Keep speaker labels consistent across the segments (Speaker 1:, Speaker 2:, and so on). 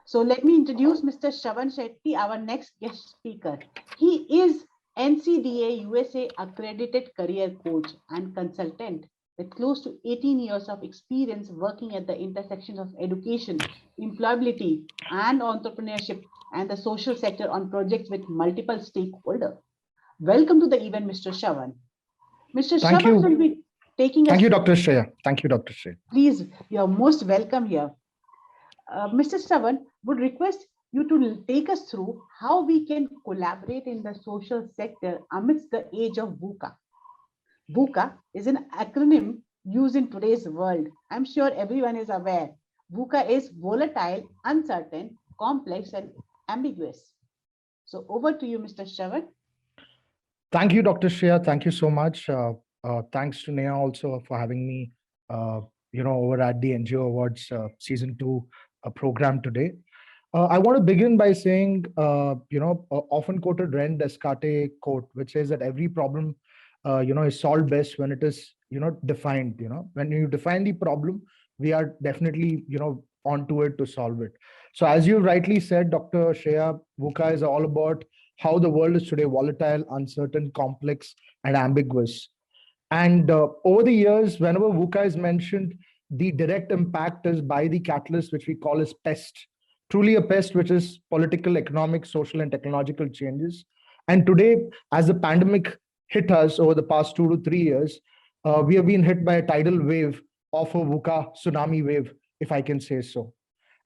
Speaker 1: So let me introduce Mr. Shravan Shetty, our next guest speaker. He is NCDA USA accredited career coach and consultant with close to 18 years of experience working at the intersection of education, employability, and entrepreneurship and the social sector on projects with multiple stakeholders. Welcome to the event, Mr. Shravan. Mr.
Speaker 2: Thank
Speaker 1: Shravan will
Speaker 2: you.
Speaker 1: be taking us
Speaker 2: Thank you,
Speaker 1: through.
Speaker 2: Dr. Shreya. Thank you, Dr. Shreya.
Speaker 1: Please, you're most welcome here. Mr. Shravan would request you to take us through how we can collaborate in the social sector amidst the age of VUCA. VUCA is an acronym used in today's world. I'm sure everyone is aware. VUCA is volatile, uncertain, complex, and ambiguous. So over to you, Mr. Shravan.
Speaker 2: Thank you, Dr. Shreya. Thank you so much. Thanks to Neha also for having me, uh, over at the NGO Awards Season 2 program today. I want to begin by saying, often quoted Ren Descartes quote, which says that every problem, is solved best when it is, defined. When you define the problem, we are definitely, onto it to solve it. So, as you rightly said, Dr. Shreya, VUCA is all about how the world is today volatile, uncertain, complex, and ambiguous. And over the years, whenever VUCA is mentioned, the direct impact is by the catalyst, which we call as pest. Truly a pest, which is political, economic, social, and technological changes. And today, as the pandemic hit us over the past 2 to 3 years, we have been hit by a tidal wave of a VUCA tsunami wave, if I can say so.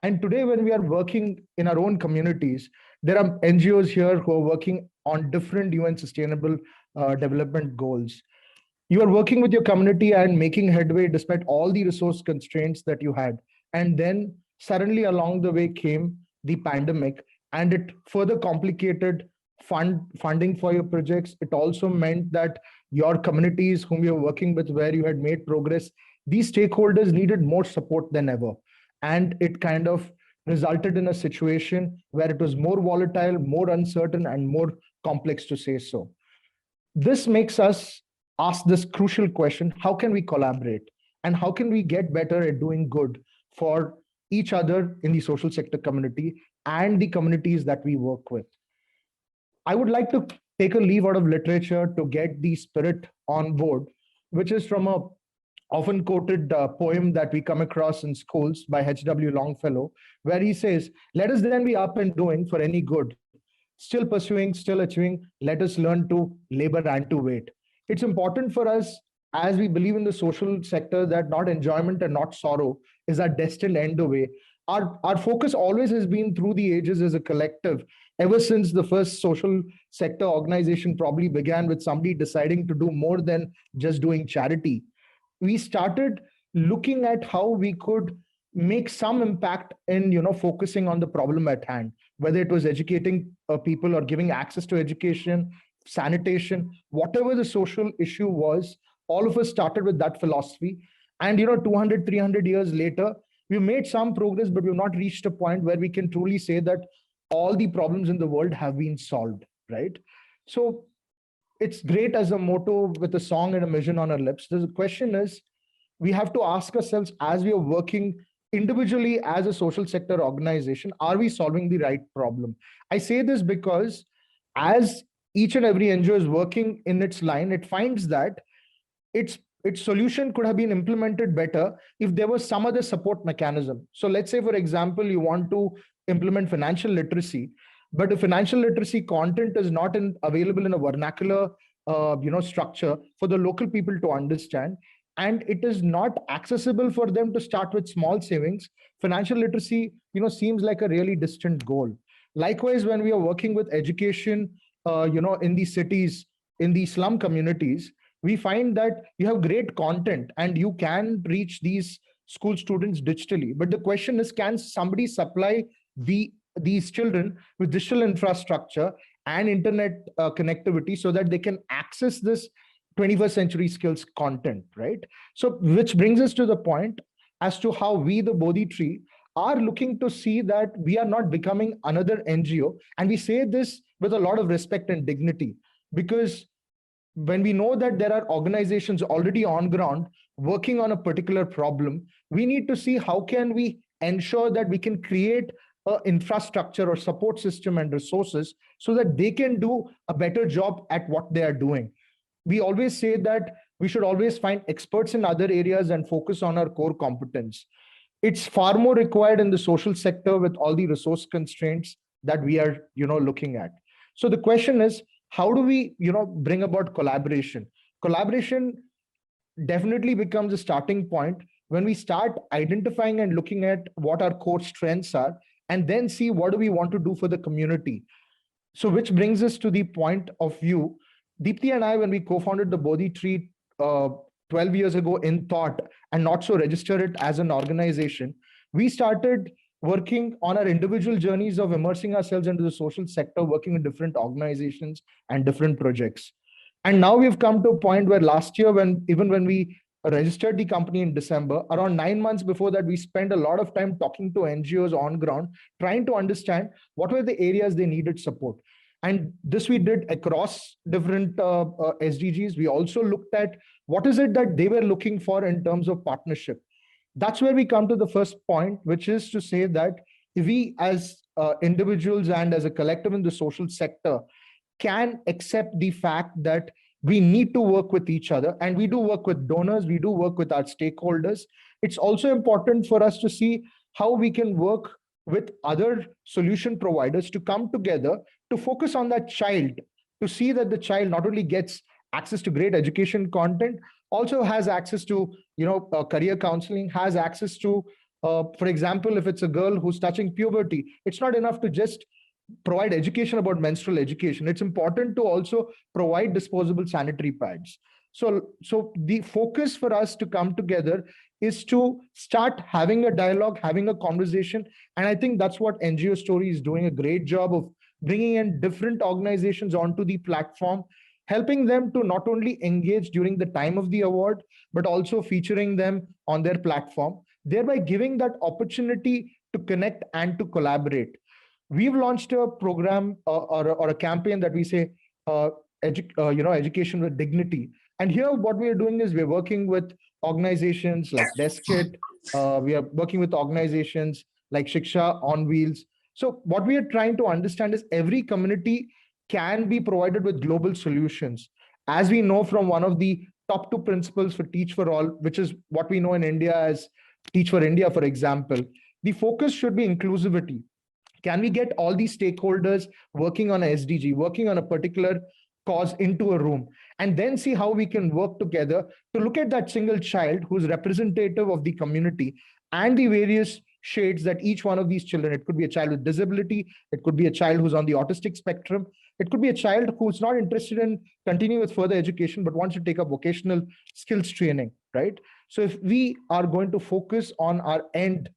Speaker 2: And today, when we are working in our own communities, there are NGOs here who are working on different UN Sustainable Development Goals. You are working with your community and making headway despite all the resource constraints that you had. And then suddenly along the way came the pandemic, and it further complicated funding for your projects. It also meant that your communities whom you're working with, where you had made progress, these stakeholders needed more support than ever. And it kind of resulted in a situation where it was more volatile, more uncertain, and more complex, to say so. This makes us ask this crucial question: how can we collaborate? And how can we get better at doing good for each other in the social sector community and the communities that we work with? I would like to take a leaf out of literature to get the spirit on board, which is from a often quoted poem that we come across in schools by H.W. Longfellow, where he says, "Let us then be up and doing for any good, still pursuing, still achieving. Let us learn to labor and to wait." It's important for us, as we believe in the social sector, that not enjoyment and not sorrow is our destined end away. Our focus always has been through the ages as a collective, ever since the first social sector organization probably began with somebody deciding to do more than just doing charity. We started looking at how we could make some impact in focusing on the problem at hand, whether it was educating people or giving access to education, sanitation, whatever the social issue was. All of us started with that philosophy. And 200, 300 years later, we made some progress, but we've not reached a point where we can truly say that all the problems in the world have been solved, right? So it's great as a motto with a song and a mission on our lips. The question is, we have to ask ourselves, as we are working individually as a social sector organization, are we solving the right problem? I say this because as each and every NGO is working in its line, it finds that its its solution could have been implemented better if there was some other support mechanism. So let's say, for example, you want to implement financial literacy, but the financial literacy content is not available in a vernacular structure for the local people to understand, and it is not accessible for them to start with small savings. Financial literacy seems like a really distant goal. Likewise, when we are working with education in these cities, in these slum communities, we find that you have great content and you can reach these school students digitally. But the question is, can somebody supply these children with digital infrastructure and internet connectivity so that they can access this 21st century skills content, right? So, which brings us to the point as to how we, the Bodhi tree, are looking to see that we are not becoming another NGO. And we say this with a lot of respect and dignity, because when we know that there are organizations already on ground working on a particular problem, we need to see how can we ensure that we can create infrastructure or support system and resources so that they can do a better job at what they are doing. We always say that we should always find experts in other areas and focus on our core competence. It's far more required in the social sector with all the resource constraints that we are looking at. So the question is, how do we bring about collaboration? Collaboration definitely becomes a starting point when we start identifying and looking at what our core strengths are, and then see what do we want to do for the community. So which brings us to the point of view. Deepthi and I, when we co-founded the Bodhi Tree 12 years ago in thought and not so register it as an organization, we started working on our individual journeys of immersing ourselves into the social sector, working in different organizations and different projects. And now we've come to a point where last year, when we registered the company in December, around 9 months before that, we spent a lot of time talking to NGOs on ground, trying to understand what were the areas they needed support. And this we did across different SDGs. We also looked at what is it that they were looking for in terms of partnership. That's where we come to the first point, which is to say that if we as individuals and as a collective in the social sector can accept the fact that we need to work with each other, and we do work with donors, we do work with our stakeholders. It's also important for us to see how we can work with other solution providers to come together to focus on that child, to see that the child not only gets access to great education content, also has access to career counseling, has access to for example, if it's a girl who's touching puberty, it's not enough to just provide education about menstrual education. It's important to also provide disposable sanitary pads. So the focus for us to come together is to start having a dialogue, having a conversation. And I think that's what NGO Story is doing a great job of, bringing in different organizations onto the platform, helping them to not only engage during the time of the award, but also featuring them on their platform, thereby giving that opportunity to connect and to collaborate. We've launched a program or a campaign that we say, education with dignity. And here, what we are doing is we're working with organizations like DeskIt. We are working with organizations like Shiksha on Wheels. So what we are trying to understand is every community can be provided with global solutions. As we know from one of the top 2 principles for Teach for All, which is what we know in India as Teach for India, for example, the focus should be inclusivity. Can we get all these stakeholders working on a SDG, working on a particular cause into a room, and then see how we can work together to look at that single child who's representative of the community and the various shades that each one of these children, it could be a child with disability, it could be a child who's on the autistic spectrum, it could be a child who's not interested in continuing with further education, but wants to take up vocational skills training, right? So if we are going to focus on our end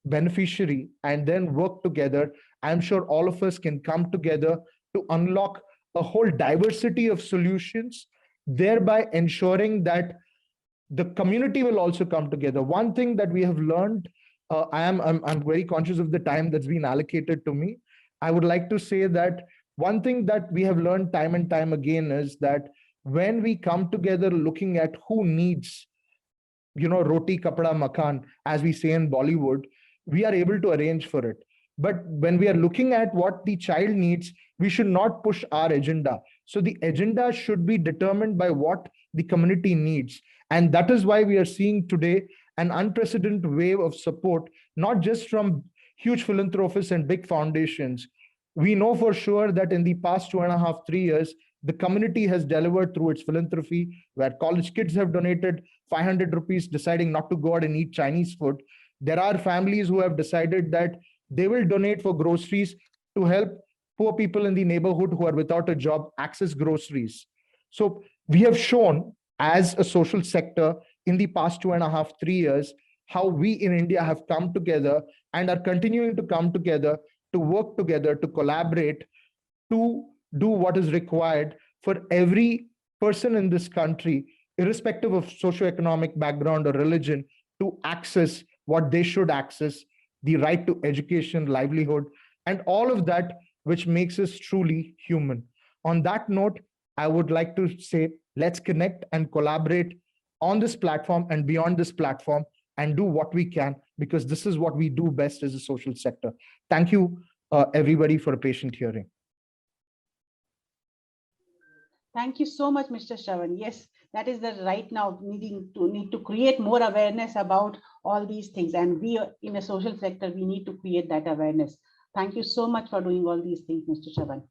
Speaker 2: beneficiary and then work together, I'm sure all of us can come together to unlock a whole diversity of solutions, thereby ensuring that the community will also come together. One thing that we have learned, I'm very conscious of the time that's been allocated to me. I would like to say that one thing that we have learned time and time again is that when we come together looking at who needs, roti kapda makan, as we say in Bollywood, we are able to arrange for it. But when we are looking at what the child needs, we should not push our agenda. So the agenda should be determined by what the community needs. And that is why we are seeing today an unprecedented wave of support, not just from huge philanthropists and big foundations. We know for sure that in the past 2.5, 3 years, the community has delivered through its philanthropy, where college kids have donated 500 rupees, deciding not to go out and eat Chinese food. There are families who have decided that they will donate for groceries to help poor people in the neighborhood who are without a job access groceries. So we have shown as a social sector in the past 2.5, 3 years, how we in India have come together and are continuing to come together to work together, to collaborate, to do what is required for every person in this country, irrespective of socioeconomic background or religion, to access what they should access, the right to education, livelihood, and all of that which makes us truly human. On that note, I would like to say, let's connect and collaborate on this platform and beyond this platform and do what we can, because this is what we do best as a social sector. Thank you, everybody, for a patient hearing.
Speaker 1: Thank you so much, Mr. Shravan. Yes, that is the right now need to create more awareness about all these things. And we in a social sector, we need to create that awareness. Thank you so much for doing all these things, Mr. Shravan.